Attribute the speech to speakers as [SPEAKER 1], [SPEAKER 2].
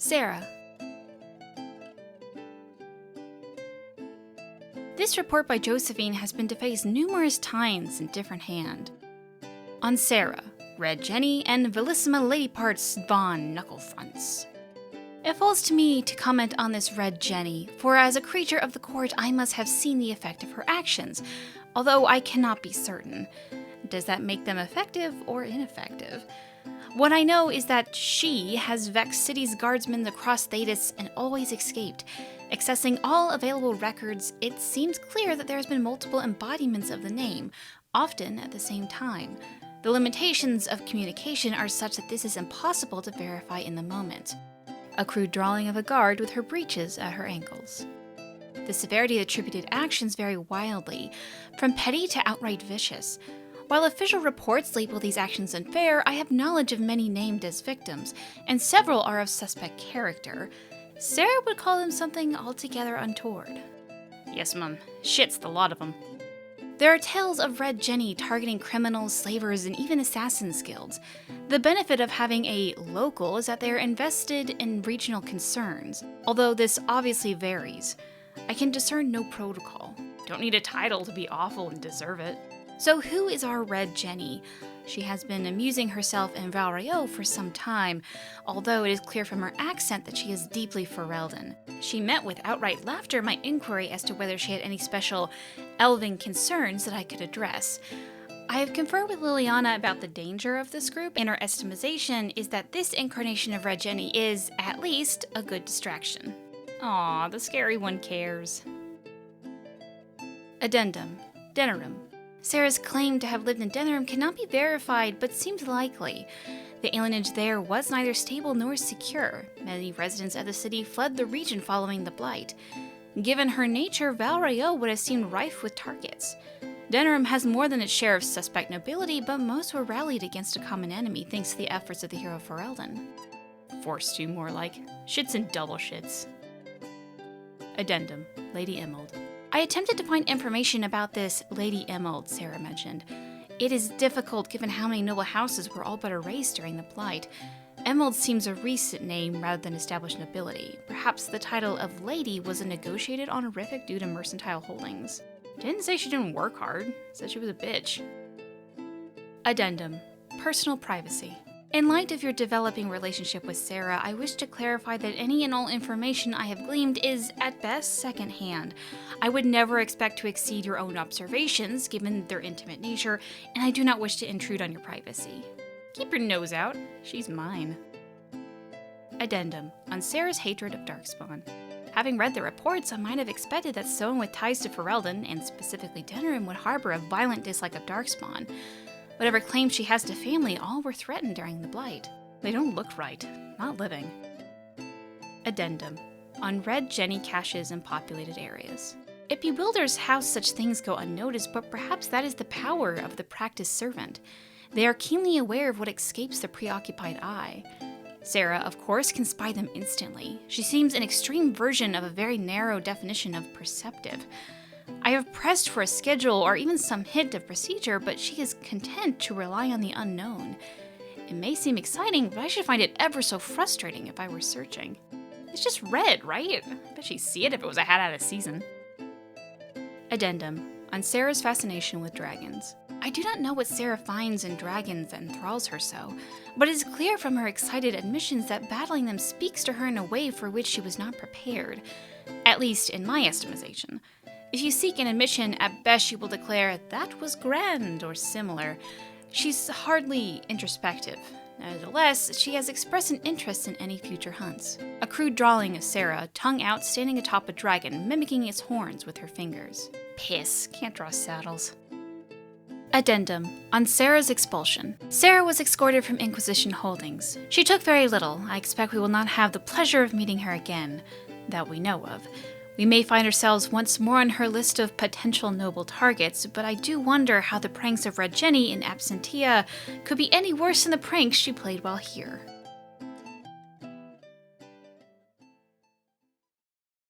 [SPEAKER 1] Sera. This report by Josephine has been defaced numerous times in different hand. On Sera, Red Jenny, and Velissima Lady Parts Von Knucklefronts. It falls to me to comment on this Red Jenny, for as a creature of the court I must have seen the effect of her actions, although I cannot be certain. Does that make them effective or ineffective? What I know is that she has vexed city's guardsmen across Thetis and always escaped. Accessing all available records, it seems clear that there has been multiple embodiments of the name, often at the same time. The limitations of communication are such that this is impossible to verify in the moment. A crude drawing of a guard with her breeches at her ankles. The severity of attributed actions vary wildly, from petty to outright vicious. While official reports label these actions unfair, I have knowledge of many named as victims, and several are of suspect character. Sera would call them something altogether untoward. Yes, mum. Shit's the lot of them. There are tales of Red Jenny targeting criminals, slavers, and even assassins guilds. The benefit of having a local is that they are invested in regional concerns, although this obviously varies. I can discern no protocol. Don't need a title to be awful and deserve it. So who is our Red Jenny? She has been amusing herself in Valrio for some time, although it is clear from her accent that she is deeply Ferelden. She met with outright laughter my inquiry as to whether she had any special elven concerns that I could address. I have conferred with Liliana about the danger of this group, and her estimation is that this incarnation of Red Jenny is, at least, a good distraction. Aw, the scary one cares. Addendum. Denerim. Sera's claim to have lived in Denerim cannot be verified, but seems likely. The alienage there was neither stable nor secure. Many residents of the city fled the region following the Blight. Given her nature, Valrio would have seemed rife with targets. Denerim has more than its share of suspect nobility, but most were rallied against a common enemy thanks to the efforts of the hero Ferelden. Forced to, more like. Shits and double shits. Addendum. Lady Emerald. I attempted to find information about this Lady Emerald Sera mentioned. It is difficult given how many noble houses were all but erased during the Blight. Emerald seems a recent name rather than established nobility. Perhaps the title of Lady was a negotiated honorific due to mercantile holdings. Didn't say she didn't work hard, said she was a bitch. Addendum. Personal privacy. In light of your developing relationship with Sera, I wish to clarify that any and all information I have gleaned is, at best, secondhand. I would never expect to exceed your own observations, given their intimate nature, and I do not wish to intrude on your privacy. Keep your nose out. She's mine. Addendum. On Sera's hatred of Darkspawn. Having read the reports, I might have expected that someone with ties to Ferelden, and specifically Denerim, would harbor a violent dislike of Darkspawn. Whatever claims she has to family, all were threatened during the Blight. They don't look right. Not living. Addendum. On Red Jenny caches in populated areas. It bewilders how such things go unnoticed, but perhaps that is the power of the practiced servant. They are keenly aware of what escapes the preoccupied eye. Sera, of course, can spy them instantly. She seems an extreme version of a very narrow definition of perceptive. I have pressed for a schedule or even some hint of procedure, but she is content to rely on the unknown. It may seem exciting, but I should find it ever so frustrating if I were searching. It's just red, right? I bet she'd see it if it was a hat out of season. Addendum. On Sera's fascination with dragons. I do not know what Sera finds in dragons that enthralls her so, but it is clear from her excited admissions that battling them speaks to her in a way for which she was not prepared, at least in my estimation. If you seek an admission, at best she will declare, "That was grand," or similar. She's hardly introspective. Nevertheless, she has expressed an interest in any future hunts. A crude drawing of Sera, tongue out, standing atop a dragon, mimicking its horns with her fingers. Piss, can't draw saddles. Addendum. On Sera's expulsion. Sera was escorted from Inquisition holdings. She took very little. I expect we will not have the pleasure of meeting her again, that we know of. We may find ourselves once more on her list of potential noble targets, but I do wonder how the pranks of Red Jenny in Absentia could be any worse than the pranks she played while here.